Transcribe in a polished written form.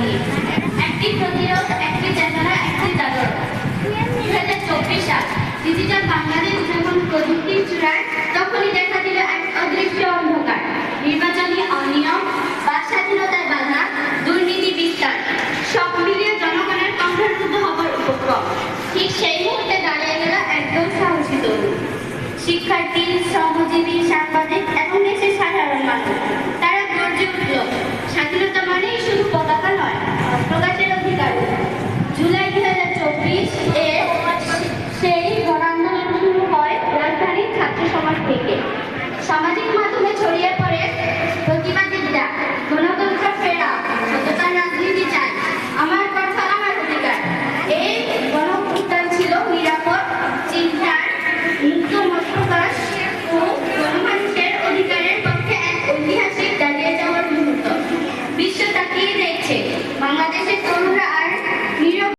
নিয়ে। একটি প্রতিরোধ, একটি চেতনা, একটি জাগরণ। 2024 সাল ডিজিটাল বাংলাদেশ যখন প্রযুক্তির চূড়ায়, তখনই দেখা দিল এক অদৃশ্য অন্ধকার। নির্বাচনী অনিয়ম, বাক স্বাধীনতায় বাধা, দুর্নীতি বিস্তার, সব মিলিয়ে জনগণের কণ্ঠরুদ্ধ হবার উপক্রম। ঠিক সেই মুহূর্তে দাঁড়িয়ে গেল একদল সাহসী তরুণ, শিক্ষার্থী, শ্রমজীবী, সাংবাদিক এবং দেশের সাধারণ মানুষ। তারা গর্জে উঠল, স্বাধীনতা মানেই শুধু পতাকা নয়, প্রকাশের অধিকার। জুলাই 2024 এ সেই গণ আন্দোলন শুরু হয় রাজধানীর ছাত্র সমাজ থেকে। সামাজিক মাধ্যমে ছড়িয়ে পড়ে প্রতিবাদের ডাক, গণতন্ত্র ফেরা, সচেতন রাজনীতি চাই, আমার কথা আমার অধিকার। এই গণ-অভ্যুত্থান ছিল নিরাপদ, চিন্তার, মুক্ত মত প্রকাশ ও গণমানুষের অধিকারের পক্ষে এক ঐতিহাসিক দাঁড়িয়ে যাওয়ার মুহূর্ত। বিশ্ব তাকিয়ে দেখছে, বাংলাদেশের তরুণরা